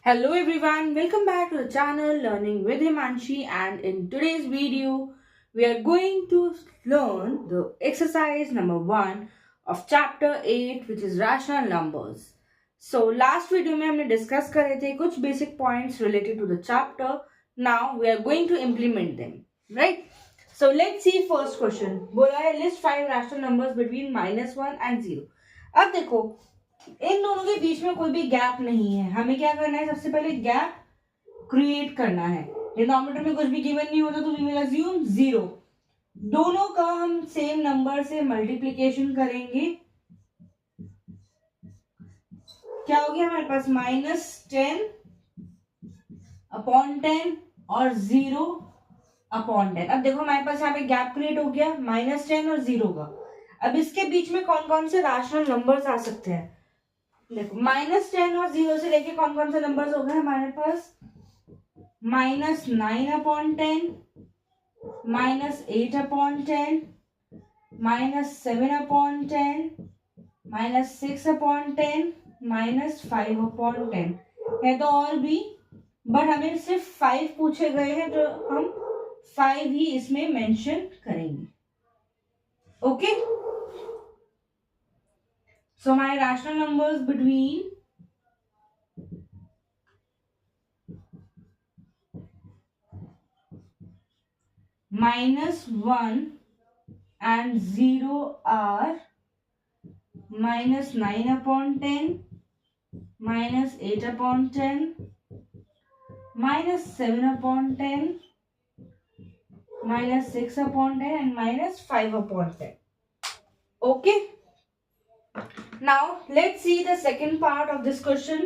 Hello everyone, welcome back to the channel Learning with Himanshi, and in today's video we are going to learn the exercise number 1 of chapter 8 which is rational numbers. So last video में हमने discuss करे थे कुछ basic points related to the chapter. Now we are going to implement them, right? So let's see first question. बोला है list 5 rational numbers between -1 and 0. अब देखो इन दोनों के बीच में कोई भी गैप नहीं है. हमें क्या करना है? सबसे पहले गैप क्रिएट करना है. डिनोमिनेटर में कुछ भी गिवन नहीं होता तो वी विल अज्यूम 0. दोनों का हम सेम नंबर से मल्टीप्लीकेशन करेंगे. क्या हो गया हमारे पास? -10 अपॉन 10 और 0 अपॉन 10. अब देखो हमारे पास यहाँ पे गैप क्रिएट हो गया -10 और 0 का. अब इसके बीच में कौन कौन से रैशनल नंबर्स आ सकते हैं? देखो -10 और 0 से लेके कौन कौन से नंबर्स हो गए हमारे पास? -9 upon 10, -8 upon 10, -7 upon 10, -6 upon 10, -5 upon 10 है तो और भी, बट हमें सिर्फ 5 पूछे गए हैं तो हम 5 ही इसमें मेंशन करेंगे. Okay, so my rational numbers between -1 and 0 are -9 upon 10, -8 upon 10, -7 upon 10, -6 upon 10 and -5 upon 10. Okay. Now let's see the second part of this question.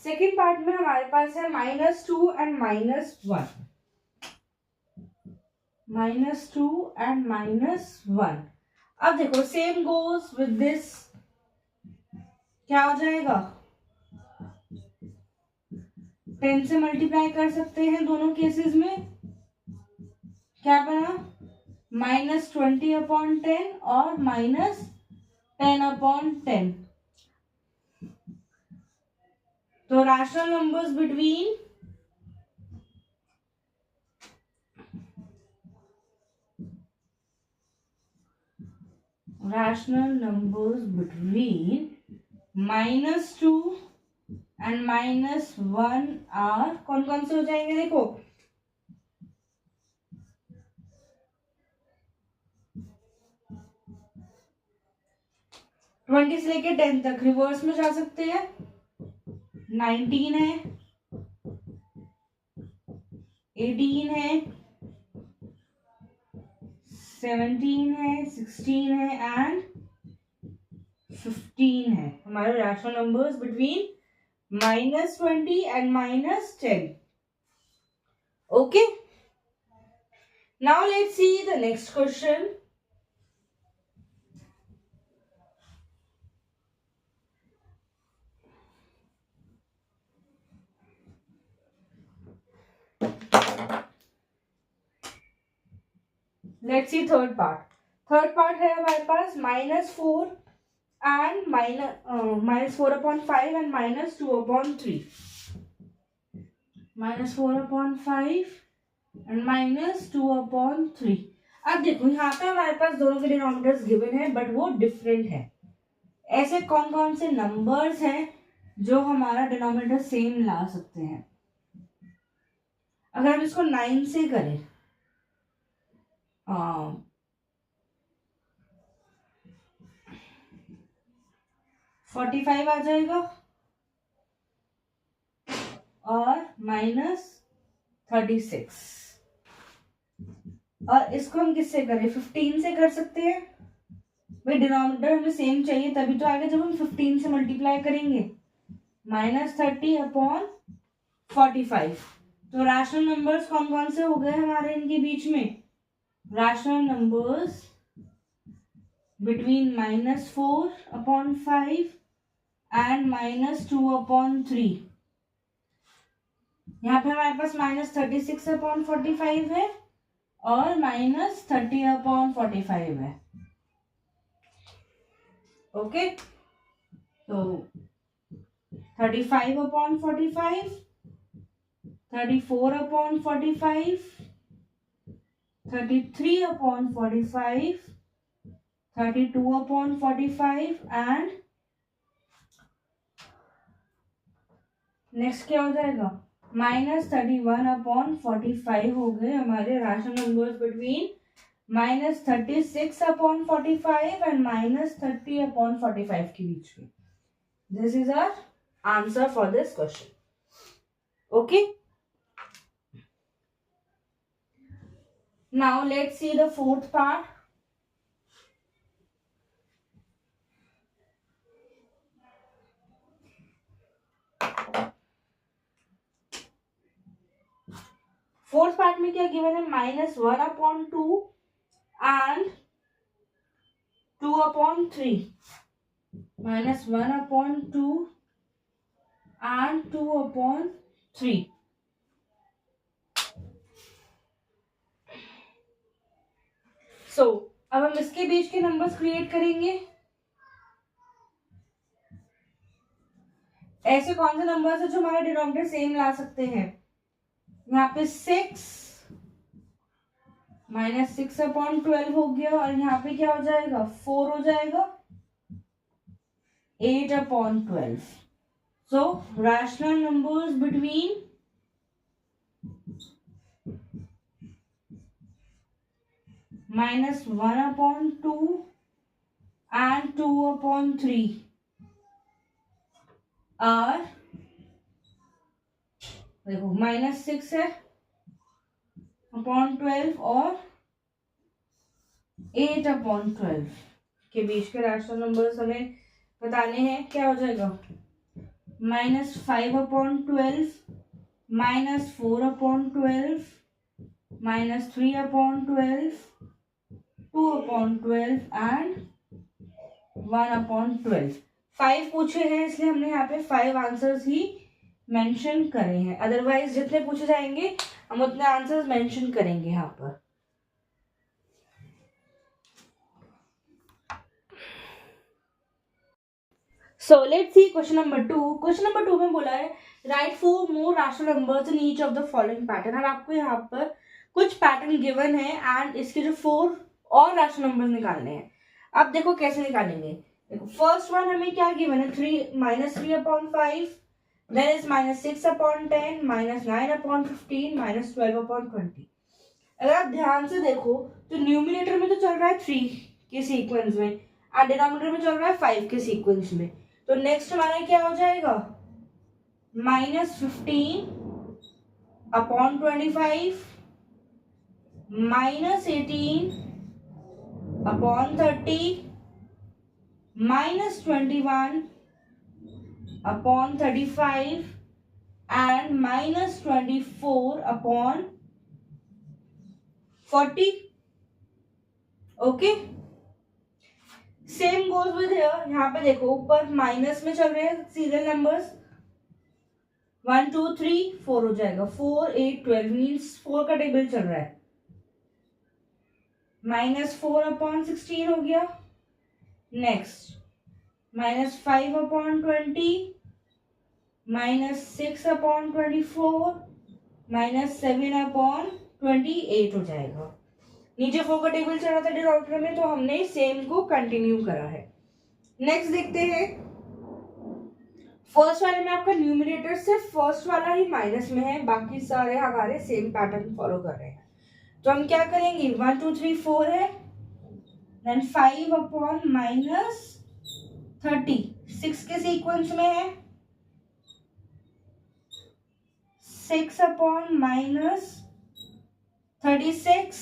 Second part में हमारे पास है -2 and -1. -2 and -1. अब देखो सेम गोज विद दिस. क्या हो जाएगा? 10 से multiply कर सकते हैं दोनों केसेस में. क्या बना? -20 अपॉन 10 और -10 अपॉन 10. तो rational numbers between -2 and -1 are कौन कौन से हो जाएंगे? देखो 20 से लेके 10 तक रिवर्स में जा सकते हैं. 19 है, 18 है, 17 है, 16 है एंड 15 है. हमारे rational numbers between -20 and -10. Okay. Now let's see the next question. Let's see third part. Third part है हमारे पास -4 and -4 upon 5 and -2 upon 3. -4 upon 5 and -2 upon 3. अब देखो यहाँ पे हमारे पास दोनों के डिनोमिनेटर्स गिवन है बट वो डिफरेंट है. ऐसे कौन कौन से नंबर्स हैं जो हमारा डिनोमिनेटर सेम ला सकते हैं? अगर हम इसको 9 से करें 45 आ जाएगा और -36. और इसको हम किससे करें? 15 से कर सकते हैं. भाई डिनोमिनेटर हमें सेम चाहिए तभी तो आगे जब हम 15 से मल्टीप्लाई करेंगे. -30 अपॉन 45. तो रैशनल नंबर्स कौन कौन से हो गए हमारे इनके बीच में? Rational numbers between -4 upon 5 and -2 upon 3. यहाँ पे हमारे पास -36 अपॉन 45 है और माइनस 30/45 है। ओके, तो 35/45, 34/45, 33/45, 32/45 एंड नेक्स्ट क्या हो जाएगा, -31/45 हो गए हमारे राशनल नंबर्स बिटवीन -36/45 एंड -30/45 के बीच में। This is our answer for this question. Okay, now let's see the fourth part. Fourth part में क्या गिवन है, -1/2 एंड 2/3, -1/2 एंड 2/3। सो अब हम इसके बीच के नंबर्स क्रिएट करेंगे। ऐसे कौन से नंबर्स है जो हमारे डिनोमिनेटर सेम ला सकते हैं, यहाँ पे 6 -6/12 हो गया और यहाँ पे क्या हो जाएगा, 4 हो जाएगा, 8/12। सो rational numbers between -1/2 and 2/3 are, देखो -6 है /12 और 8/12 के बीच के रैशनल नंबर्स हमें बताने हैं। क्या हो जाएगा, -5/12, -4/12, -3/12, 2/12 एंड 1/12। 5 पूछे हैं इसलिए हमने यहाँ पे 5 आंसर्स ही मेंशन करे हैं, अदरवाइज जितने पूछे जाएंगे हम उतने आंसर्स मेंशन करेंगे यहाँ पर। So let's see question number 2। Question number 2 में बोला है right 4 more rational numbers in each of the following pattern. और आपको यहाँ पर कुछ पैटर्न गिवन है एंड इसके जो 4 और रैशनल नंबर्स निकालने हैं। अब देखो कैसे निकालेंगे। देखो फर्स्ट वन हमें क्या गिवन है, -3/5, देन इज -6/10, -9/15, -12/20। अगर आप ध्यान से देखो तो न्यूमिनेटर में तो चल रहा है 3 के सीक्वेंस में और डिनोमिनेटर में चल रहा है 5 के सीक्वेंस में। तो नेक्स्ट हमारा क्या हो जाएगा, -15/25, -18/30, -21/35 and -24/40। Okay, same goes with here. यहाँ पे देखो ऊपर माइनस में चल रहे हैं सीरियल नंबर्स, 1 2 3 4 हो जाएगा, 4 8 12 मीन्स 4 का टेबल चल रहा है, -4/16 हो गया। नेक्स्ट -5/20, -6/24, -7/28 हो जाएगा। नीचे 4 का टेबल चल रहा था डिनोमिनेटर में तो हमने सेम को कंटिन्यू करा है। नेक्स्ट देखते हैं, फर्स्ट वाले में आपका न्यूमरेटर सिर्फ फर्स्ट वाला ही माइनस में है, बाकी सारे हमारे सेम पैटर्न फॉलो कर रहे हैं। तो हम क्या करेंगे, 1 2 3 4 है, देन 5/-30 6 के सीक्वेंस में है, 6/-36,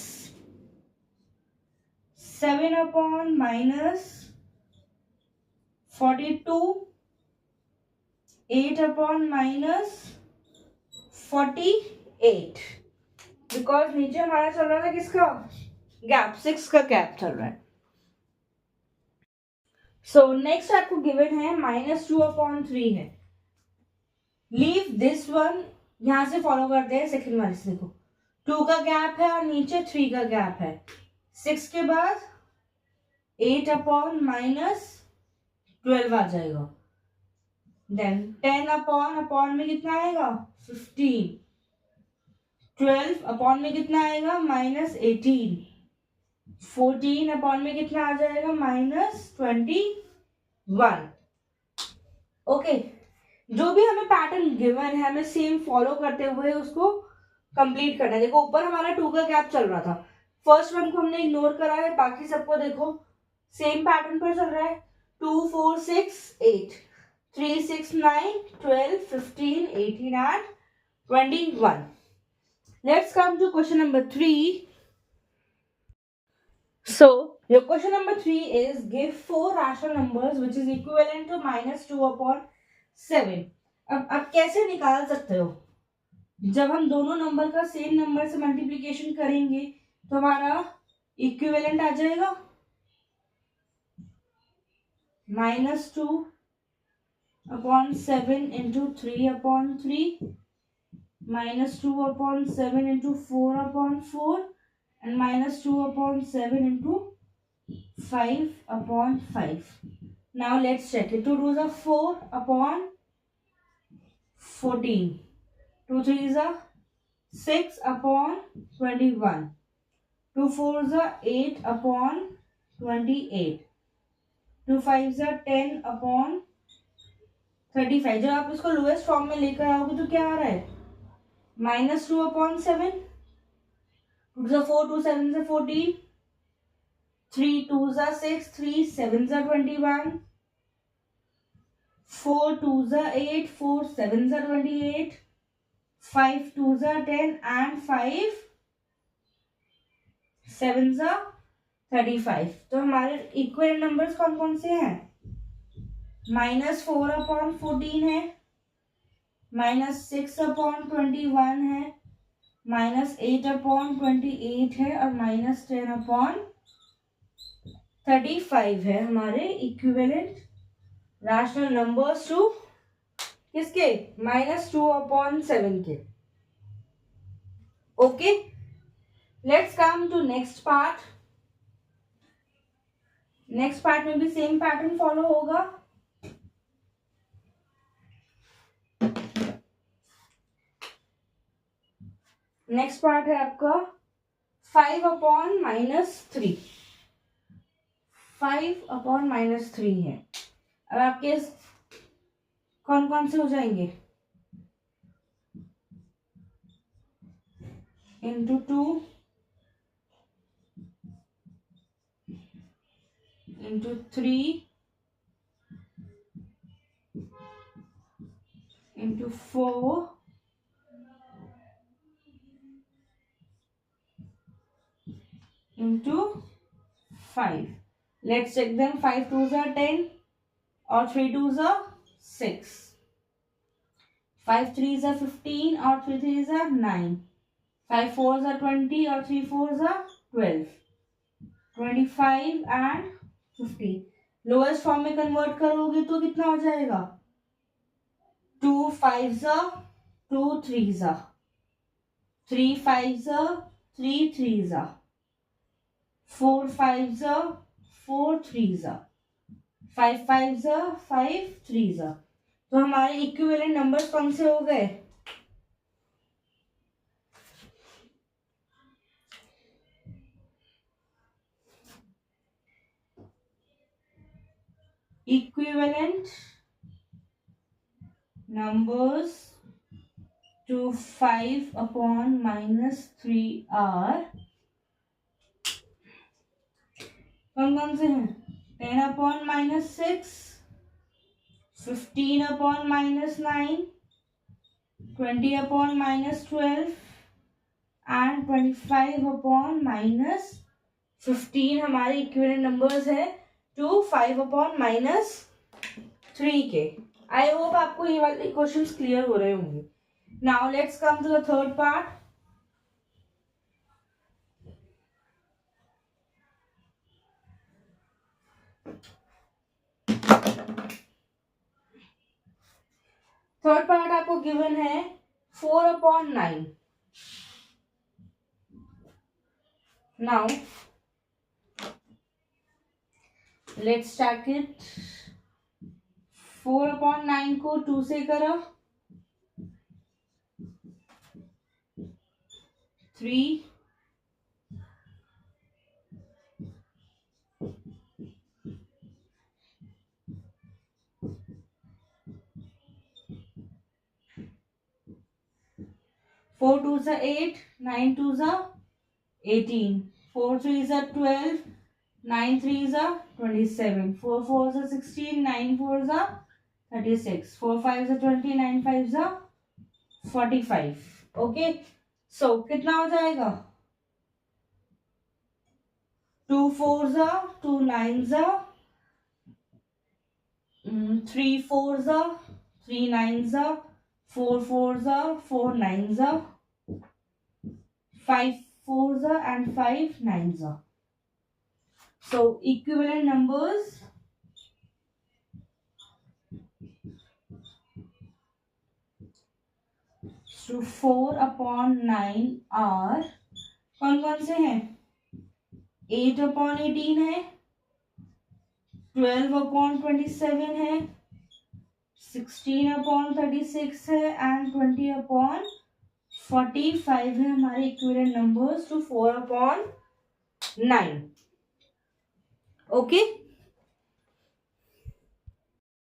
7/-42, 8/-48, बिकॉज नीचे हमारा चल रहा था किसका गैप, 6 का गैप चल रहा है। सो नेक्स्ट आपको गिवन है -2/3 है, लीव दिस वन, यहां से फॉलो करते हैं सेकंड वाले से। देखो 2 का गैप है और नीचे 3 का गैप है। 6 के बाद 8 अपॉन माइनस 12 आ जाएगा। देन 10 अपॉन में कितना आएगा 15। 12 अपॉन में कितना आएगा माइनस 18। 14 अपॉन में कितना आ जाएगा माइनस 21। ओके, जो भी हमें पैटर्न गिवन है हमें सेम फॉलो करते हुए उसको कंप्लीट करना है। देखो ऊपर हमारा 2 का गैप चल रहा था, फर्स्ट वन को हमने इग्नोर करा है, बाकी सबको देखो सेम पैटर्न पर चल रहा है। 2 4 6 8 3 6 9 12 15 18 and 21. Let's come to question number 3. So your question number 3 is give 4 rational numbers which is equivalent to minus 2 upon 7. अब कैसे निकाल सकते हो? जब हम दोनों नंबर का सेम नंबर से मल्टीप्लीकेशन करेंगे तो हमारा इक्विवेलेंट आ जाएगा minus 2 upon 7 into 3 upon 3, minus 2 upon 7 into 4 upon 4, and minus 2 upon 7 into 5 upon 5. Now let's check it. 2 2s are 4 upon 14. 2 3s are 6 upon 21. 2 4s are 8 upon 28. 2 5s are 10 upon 35. जब आप इसको lowest form में लेकर आओगे तो क्या आ रहा है minus 2 upon 7. 2 4 2 7 14. 3 2s are 6. 3 7s are 21. 4 2s are 8. 4 7s are 28. 5 2s are 10 and 5 7s are 35. तो हमारे इक्वल नंबर्स कौन कौन से हैं? माइनस 4 अपॉन 14 है, माइनस 6 अपॉन 21 है, माइनस 8 अपॉन 28 है और माइनस 10 अपॉन 35 है हमारे इक्विवेलेंट रैशनल नंबर्स टू किसके? माइनस 2 अपॉन 7 के. Okay, let's come to next part. Next part में भी सेम पैटर्न फॉलो होगा. नेक्स्ट पार्ट है आपका 5 अपॉन माइनस 3. 5 अपॉन माइनस 3 है. अब आपके कौन कौन से हो जाएंगे? Into 2 into 3 into 4 into 5. Let's check them. 5 2s are 10 और 3 2s are 6. 5 3s are 15 और 3 3s are 9. 5 4s are 20 और 3 4s are 12. 25 and 50. Lowest form में कन्वर्ट करोगे तो कितना हो जाएगा? 2 5s are 2 3s are 3 5s are 3 3s are 4 5s are 4 3s are 5 5s are 5 3s are. तो हमारे इक्विवेलेंट नंबर्स कौन से हो गए? Equivalent numbers to 5 upon minus 3 are कौन कौन से हैं? 10 upon minus 6, 15 upon minus 9, 20 upon minus 12 and 25 upon minus 15 हमारे इक्विवेलेंट नंबर्स है टू 5 अपॉन माइनस 3 के. आई होप आपको ये वाले क्वेश्चंस क्लियर हो रहे होंगे. Now let's come to the third part. Third part आपको गिवन है 4 upon 9. Now let's stack it. 4/9 को 2 से करो, 3, 4 2s are 8, 9 2s are 18, 4 3s are 12, 9 3s are 27, 4 4s are 16, 9 4s are 36, 4 5s are 20, 9 5s are 45. Okay, सो कितना हो जाएगा? 2 4s are 2 9s are 3 4s are 3 9s are 4 4s are 4 9s are 5 4s are and 5 9s are. So equivalent numbers to 4/9 are कौन कौन से हैं? 8/18 है, 12/27 है, 16/36 है एंड 20/45 है हमारे equivalent numbers to 4/9. Okay,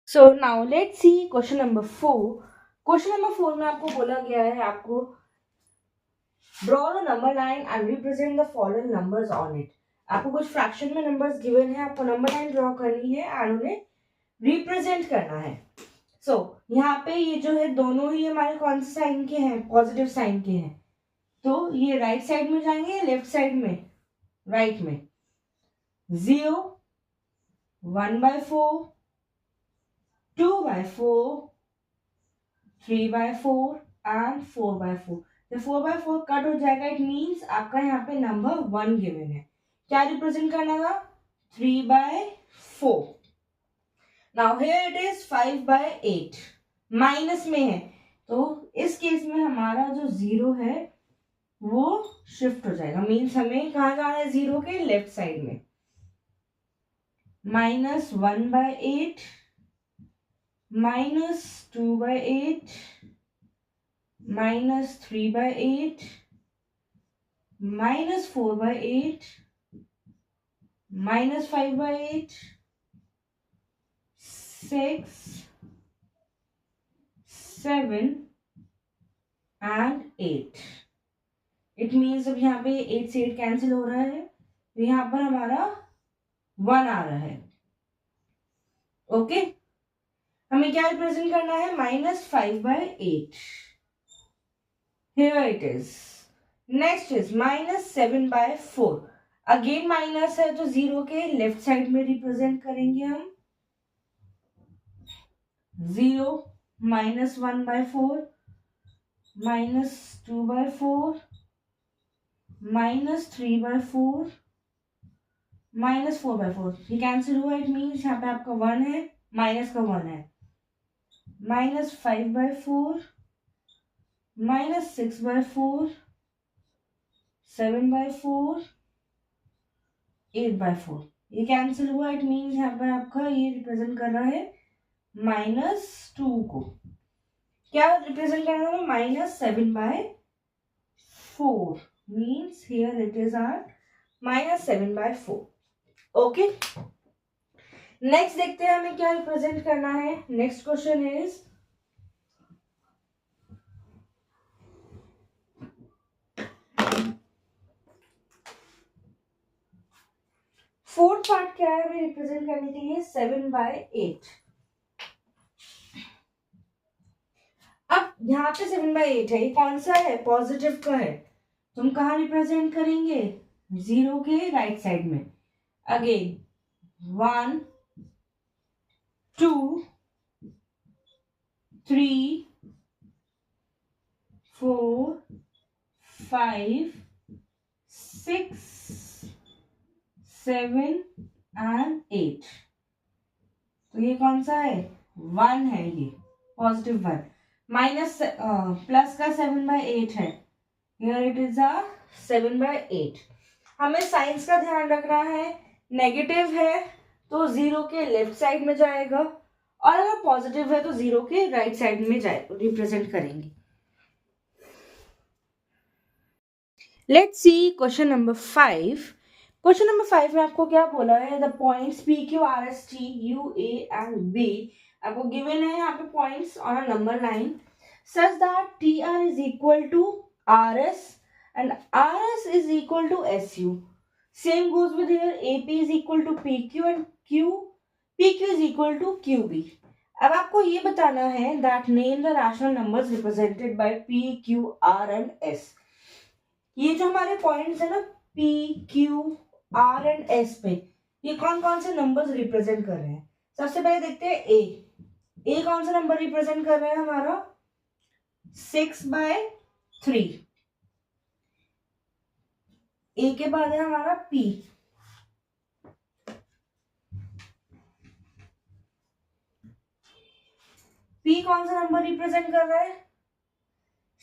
so now let's see question number 4. Question number 4 में आपको बोला गया है आपको draw the number line and represent the following numbers on it. आपको कुछ फ्रैक्शन में नंबर्स गिवन है, आपको नंबर लाइन ड्रॉ करनी है एंड उन्हें रिप्रेजेंट करना है. सो यहाँ पे ये जो है दोनों ही हमारे कौन से साइन के हैं? पॉजिटिव साइन के हैं. तो ये राइट साइड में जाएंगे या लेफ्ट साइड में? राइट में. 0, 1/4, 2/4, 3/4 एंड 4/4. जब 4/4 कट हो जाएगा इट मीन्स आपका यहाँ पे नंबर 1 गिवन है. क्या रिप्रेजेंट करना था? 3/4. Now here it is 5/8. Minus में है तो इस केस में हमारा जो 0 है वो शिफ्ट हो जाएगा. मीन्स हमें कहाँ जाना है? 0 के लेफ्ट साइड में. -1/8, -2/8, -3/8, -4/8, -5/8, 6, 7 एंड 8. इट मीन्स अब यहाँ पे 8 से 8 कैंसिल हो रहा है तो यहाँ पर हमारा 1 आ रहा है. ओके, हमें क्या रिप्रेजेंट करना है? -5/8. Here it is. Next is -7/4. Again minus है तो 0 के लेफ्ट साइड में रिप्रेजेंट करेंगे हम. 0, -1/4, -2/4, -3/4, -4/4. ये कैंसिल हुआ इट मीन्स यहाँ पे आपका 1 है, माइनस का 1 है. -5/4, -6/4, 7/4, 8/4. ये कैंसिल हुआ इट मीन्स यहाँ पर आपका ये रिप्रेजेंट कर रहा है -2 को. क्या रिप्रेजेंट कर रहा है? -7/4 means here it is are -7/4. Okay, next देखते हैं हमें क्या रिप्रेजेंट करना है. Next question is fourth part क्या है हमें रिप्रेजेंट करने के लिए? 7/8. अब यहाँ पे 7/8 है, ये कौन सा है? पॉजिटिव का है. तुम कहाँ रिप्रेजेंट करेंगे? 0 के राइट साइड में. Again 1, 2, 3, 4, 5, 6, 7 and 8. तो ये कौन सा है? 1 है, ये पॉजिटिव 1. माइनस प्लस का 7/8 है. Here it is a 7/8. हमें साइंस का ध्यान रखना है, नेगेटिव है तो 0 के लेफ्ट साइड में जाएगा और अगर पॉजिटिव है तो 0 के राइट साइड में जाए रिप्रेजेंट करेंगे। Let's see question number 5। Question number 5 में आपको क्या बोला है, the points P Q R S T U A and B आपको गिवन है यहाँ पे points on a number line such that T R is equal to R S and R S is equal to S U. Same goes with here A P is equal to P Q and P Q is equal to Q B. अब आपको ये बताना है that name the rational numbers represented by P Q R and S. ये जो हमारे points है ना P, Q, R and S पे, ये कौन कौन से नंबर्स रिप्रेजेंट कर रहे हैं। सबसे पहले देखते हैं A कौन सा नंबर रिप्रेजेंट कर रहा है हमारा 6/3। A के बाद है हमारा P, P कौन सा नंबर रिप्रेजेंट कर रहा है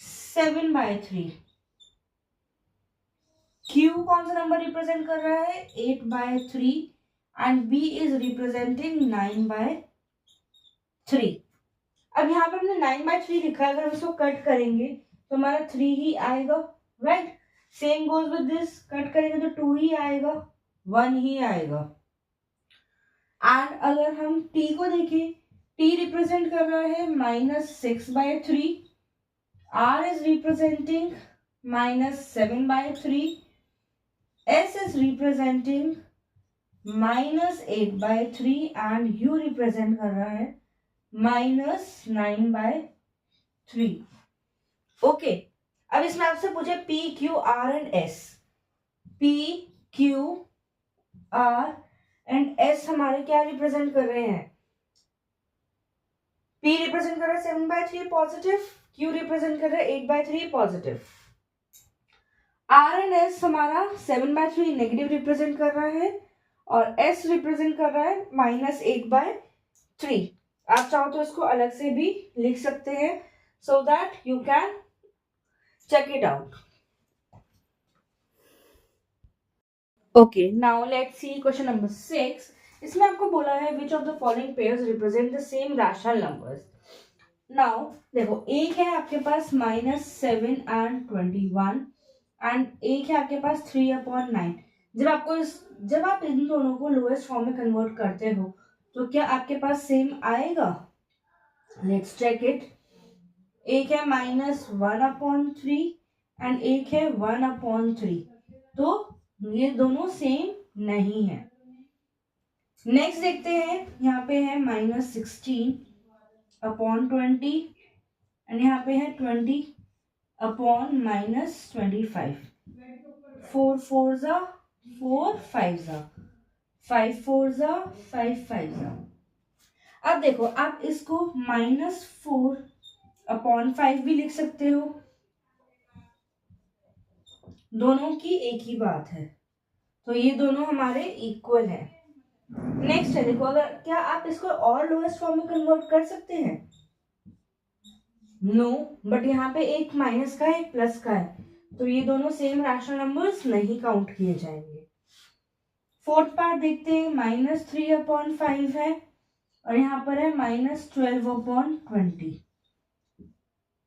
7/3। Q कौन सा नंबर रिप्रेजेंट कर रहा है 8/3 एंड B इज रिप्रेजेंटिंग 9/3। अब यहाँ पे हमने 9/3 लिखा है, अगर हम इसको कट करेंगे तो हमारा 3 ही आएगा, right. Same goes with this, cut करेंगे तो 2 ही आएगा, 1 ही आएगा। एंड अगर हम T को देखें, T रिप्रेजेंट कर रहा है -6/3, R is representing -7/3, S is representing -8/3 and U represent कर रहा है -9/3। ओके, अब इसमें आपसे पूछे P, Q, R and S। P, Q, R and S हमारे क्या रिप्रेजेंट कर रहे हैं। P रिप्रेजेंट कर रहा है 7/3 पॉजिटिव, Q रिप्रेजेंट कर रहा है 8/3 पॉजिटिव। R एंड S हमारा 7/3 नेगेटिव रिप्रेजेंट कर रहा है और S रिप्रेजेंट कर रहा है -8/3। आप चाहो तो इसको अलग से भी लिख सकते हैं so that you can check it out. Okay, now let's see question number 6। इसमें आपको बोला है which of the following pairs represent the same rational numbers. Now देखो, एक है आपके पास -7 एंड 21 एंड एक है आपके पास 3/9। जब आप इन दोनों को लोएस्ट फॉर्म में कन्वर्ट करते हो तो क्या आपके पास सेम आएगा। Let's check it. एक है -1/3 एंड एक है 1/3, तो ये दोनों सेम नहीं है। नेक्स्ट देखते हैं, यहाँ पे है -16/20 एंड यहाँ पे है 20/-25। 4 4 जा 4 5 जा 5 4 जा 5 5 जा। अब देखो, आप इसको -4/5 भी लिख सकते हो, दोनों की एक ही बात है, तो ये दोनों हमारे इक्वल है। नेक्स्ट है, देखो, अगर क्या आप इसको और लोएस्ट फॉर्म में कन्वर्ट कर सकते हैं। नो, बट यहाँ पे एक माइनस का है एक प्लस का है, तो ये दोनों सेम रैशनल नंबर्स नहीं काउंट किए जाएंगे। फोर्थ पार्ट देखते हैं, -3/5 है और यहाँ पर है -12/20।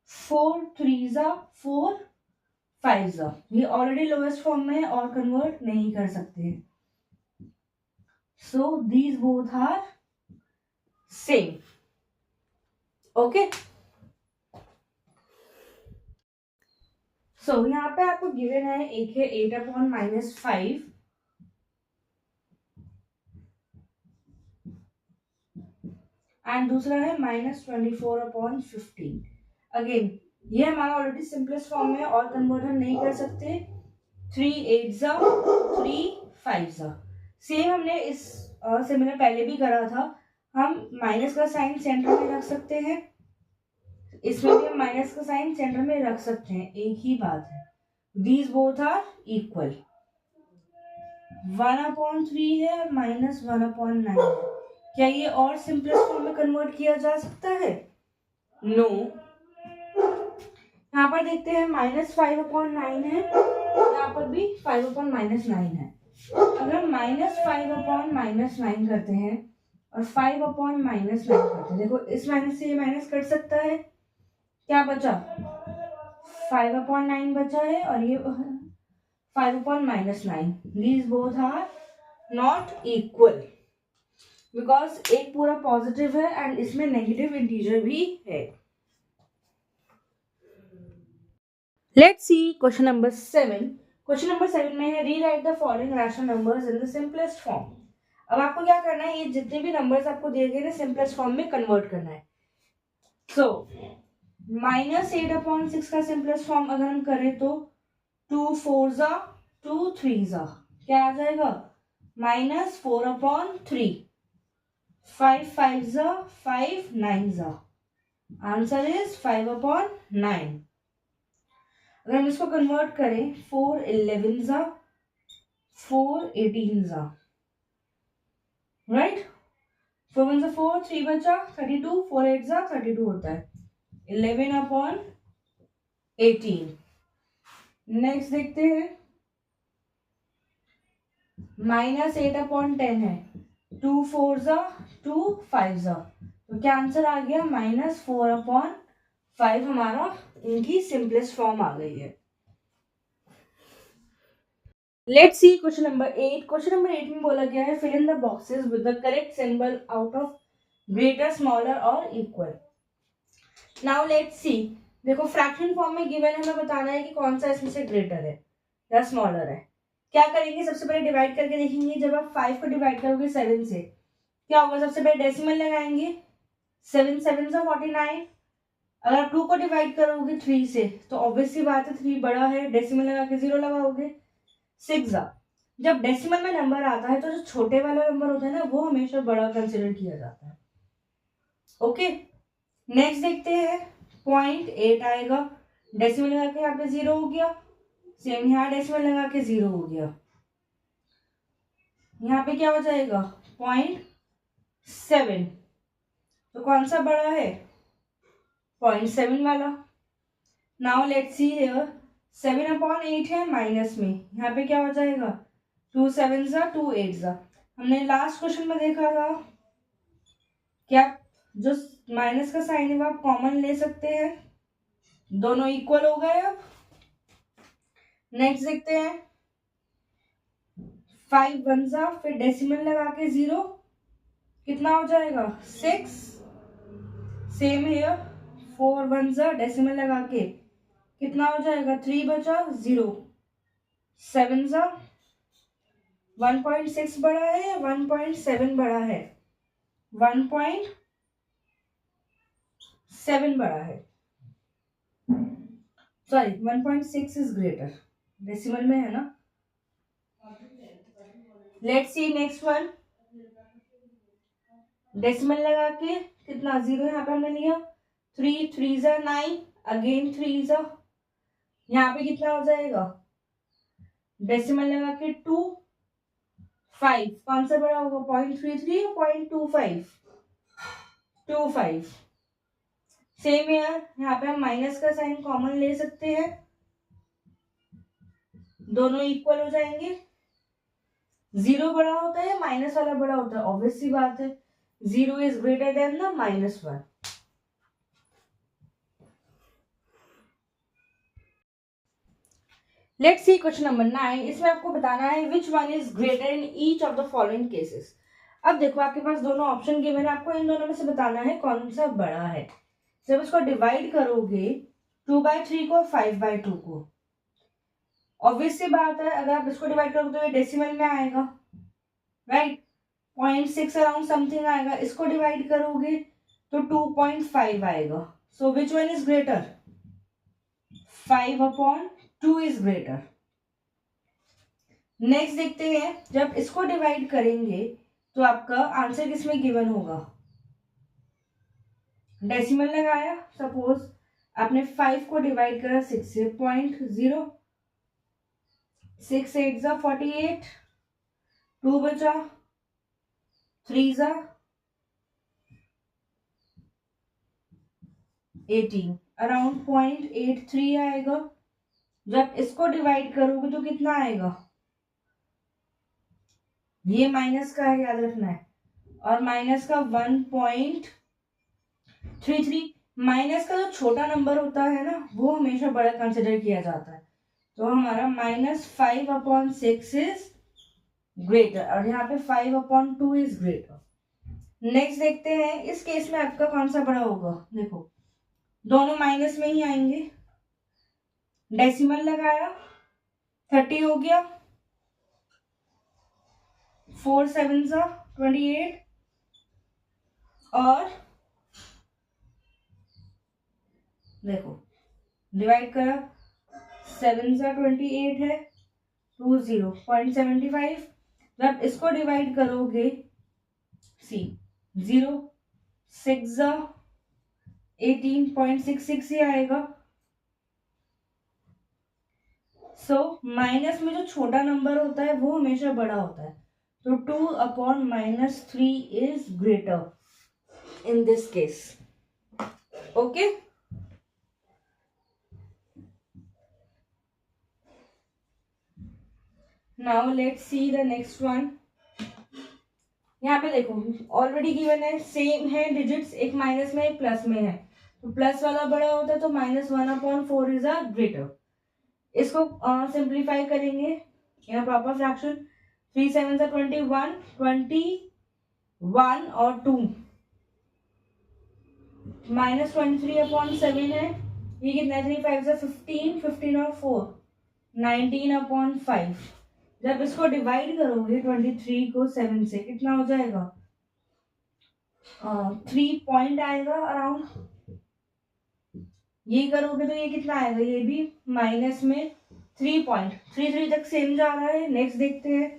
4 3 जा 4 5 जा, ये ऑलरेडी लोएस्ट फॉर्म में है और कन्वर्ट नहीं कर सकते, so these both are same. Okay, so यहाँ पे आपको गिवन है, एक है 8/-5 एंड दूसरा है -24/15। अगेन ये हमारा ऑलरेडी सिंपलेस्ट फॉर्म में और कन्वर्ट हम नहीं कर सकते। 3 8 जा 3 5 जा, सेम हमने इस से मैंने पहले भी करा था। हम माइनस का साइन सेंटर में रख सकते हैं, इसमें भी हम माइनस का साइन सेंटर में रख सकते हैं, एक ही बात है। These both are equal. 1/3 है और -1/9 है, क्या ये और सिंपलेस्ट फॉर्म में कन्वर्ट किया जा सकता है। नो। यहाँ पर देखते हैं -5/9 है, यहाँ यहाँ पर भी 5/-9 है। अगर हम -5/-9 करते हैं और 5/-9 करते हैं, देखो इस माइनस से ये माइनस कट सकता है, क्या बचा 5/9 बचा है और ये 5/-9। These both are not equal because एक पूरा पॉजिटिव है एंड इसमें नेगेटिव इंटीजर भी है। Let's see question number 7। Question number 7 में है rewrite the following rational numbers in the simplest form. अब आपको क्या करना है, ये जितने भी नंबर्स आपको दिए गए ना सिंपलेस्ट फॉर्म में कन्वर्ट करना है। सो -8/6 का सिंपलेस्ट फॉर्म अगर हम करें तो 2 4 जा 2 3 जा क्या आ जाएगा -4/3, 5 5 जा 5 9 जा, आंसर इज 5/9। अगर हम इसको कन्वर्ट करें 4 11 जा 4 18 जा, राइट, 4 1 जा 4, 3 बचा 32, 4 8 जा 32 होता है, 11/18। नेक्स्ट देखते हैं -8/10 है, 2 4 जा 2 5 जा, तो क्या आंसर आ गया -4/5 हमारा इनकी सिंपलेस्ट फॉर्म आ गई है। Let's see question number 8। Question number 8 में बोला गया है fill in the boxes with the correct symbol out of greater smaller और इक्वल। नाउ लेट्स सी, देखो फ्रैक्शन फॉर्म में गिवन है, हमें बताना है कि कौन सा इसमें से ग्रेटर है या स्मॉलर है। क्या करेंगे, सबसे पहले डिवाइड करके देखेंगे। जब आप 5 को डिवाइड करोगे 7 से क्या होगा, सबसे पहले डेसिमल लगाएंगे, 7 7 से 49। अगर आप 2 को डिवाइड करोगे 3 से तो ऑब्वियसली बात है 3 बड़ा है, डेसिमल लगा के 0 लगाओगे। 6 जब डेसिमल में नंबर आता है तो जो छोटे वाला नंबर होता है ना वो हमेशा बड़ा कंसिडर किया जाता है। ओके, नेक्स्ट देखते हैं 0.8 आएगा, डेसिमल लगा के यहाँ पे 0 हो गया, सेम यहाँ डेसिमल लगा के 0 हो गया, यहाँ पे क्या हो जाएगा 0.7। तो कौन सा बड़ा है 0.7 वाला। नाउ लेट्स सी हियर 7/8 है माइनस में, यहाँ पे क्या हो जाएगा 2 7 जा 2 8 जा। हमने लास्ट क्वेश्चन में देखा था क्या जो माइनस का साइन है वो आप कॉमन ले सकते हैं, दोनों इक्वल हो गए। अब नेक्स्ट देखते हैं 5 1 जा फिर डेसिमल लगा के 0 कितना हो जाएगा 6। सेम हियर 4 1 जा डेसिमल लगा के कितना हो जाएगा 3 बचा 0, 7 जा 1.6 बड़ा है या 1.7 बड़ा है, 1.7 बड़ा है, सॉरी 1.6 इज ग्रेटर, डेसिमल में है ना। Let's see next one, decimal लगा के कितना 0 यहाँ पे हमने लिया, 3 3 जा 9, अगेन 3 जा, यहाँ पे कितना हो जाएगा डेसिमल लगा के 2 5, कौन सा बड़ा होगा 0.33 या 0.25, 25। सेम यहाँ पे हम माइनस का साइन कॉमन ले सकते हैं, दोनों इक्वल हो जाएंगे। 0 बड़ा होता है माइनस वाला बड़ा होता है, ऑब्वियस सी बात है 0 is greater than the -1। Let's see question number 9। इसमें आपको बताना है विच one is greater in each of the following cases. अब देखो आपके पास दोनों ऑप्शन गिवन है, आपको इन दोनों में से बताना है कौन सा बड़ा है। जब इसको डिवाइड करोगे 2/3 को 5/2 को, ऑब्वियस सी बात है अगर आप इसको डिवाइड करोगे तो ये डेसिमल में आएगा, राइट, 0.6 अराउंड समथिंग आएगा। इसको डिवाइड करोगे तो 2.5 आएगा। So which one is greater, 5/2 is greater. Next देखते हैं जब इसको डिवाइड करेंगे तो आपका आंसर किसमें गिवन होगा, डेसिमल लगाया, सपोज आपने 5 को डिवाइड करा 6 से 0.0, 6 8 जा 48, 2 बचा 3 जा 18, अराउंड 0.83 आएगा। जब इसको डिवाइड करोगे तो कितना आएगा, ये माइनस का है, याद रखना है, और माइनस का 1.33। माइनस का जो छोटा नंबर होता है ना वो हमेशा बड़ा कंसिडर किया जाता है, तो हमारा -5/6 इज ग्रेटर, और यहाँ पे 5/2 इज ग्रेटर। नेक्स्ट देखते हैं, इस केस में आपका कौन सा बड़ा होगा। देखो दोनों माइनस में ही आएंगे, डेसिमल लगाया 30 हो गया, 4 7 28, और देखो डिवाइड करा, 7 28 है, 20.75। जब इसको डिवाइड करोगे, सी 0 6 18.66 ही आएगा। सो माइनस में जो छोटा नंबर होता है वो हमेशा बड़ा होता है, तो 2/-3 is greater in this case. Okay, now let's see the next one. यहाँ पे देखो ऑलरेडी गिवन है, सेम है डिजिट्स, एक माइनस में एक प्लस में है, तो प्लस वाला बड़ा होता है, तो -1/4 इज अ ग्रेटर। इसको सिंप्लीफाई करेंगे इन प्रॉपर फ्रैक्शन, 3 7 21, 21 और 2 -23/7 है, ये कितना है, 3 5 15, 15 और 4 19/5। जब इसको डिवाइड करोगे 23 को 7 से, कितना हो जाएगा, 3 पॉइंट आएगा अराउंड। ये करोगे तो ये कितना आएगा, ये भी माइनस में 3.33 तक सेम जा रहा है। नेक्स्ट देखते हैं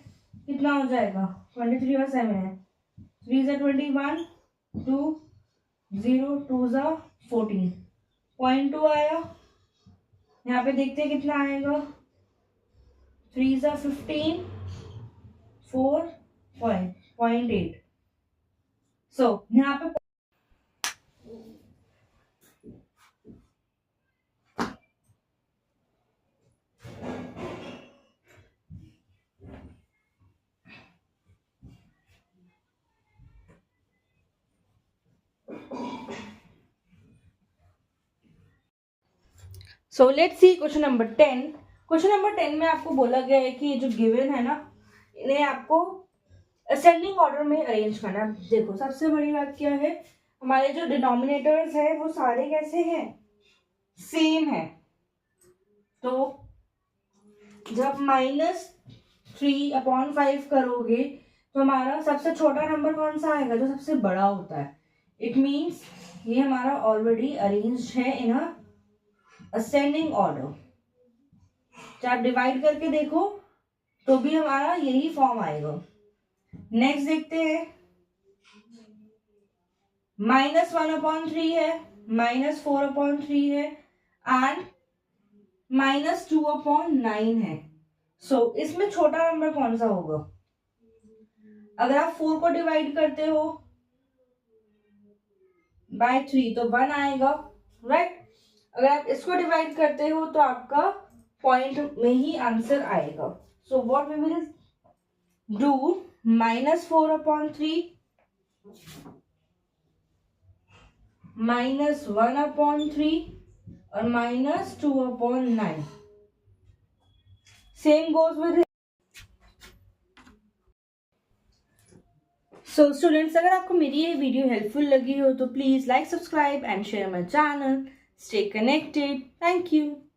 कितना हो जाएगा, 23 और 7 है, 3 21, 2 0 2 14, 0.2 आया। यहाँ पे देखते हैं कितना आएगा, 3 15, 4 0.8। सो यहाँ पे so let's see question number 10। Question number 10 में आपको बोला गया है कि ये जो गिवन है ना, इन्हें आपको असेंडिंग ऑर्डर में अरेंज करना। देखो सबसे बड़ी बात क्या है, हमारे जो डिनोमिनेटर्स है वो सारे कैसे हैं, सेम है। तो जब -3/5 करोगे तो हमारा सबसे छोटा नंबर कौन सा आएगा, जो सबसे बड़ा होता है। इट मीन्स ये हमारा ऑलरेडी अरेंज्ड है इन असेंडिंग ऑर्डर। जब आप डिवाइड करके देखो तो भी हमारा यही फॉर्म आएगा। नेक्स्ट देखते हैं, -1/3 है, -4/3 है, एंड -2/9 है। सो इसमें छोटा नंबर कौन सा होगा। अगर आप 4 को डिवाइड करते हो बाय 3 तो 1 आएगा, राइट। अगर आप इसको डिवाइड करते हो तो आपका पॉइंट में ही आंसर आएगा। So what we will do, -4/3 -1/3 और -2/9, same goes with. So students, अगर आपको मेरी ये वीडियो हेल्पफुल लगी हो तो please like, subscribe and share my channel. Stay connected. Thank you.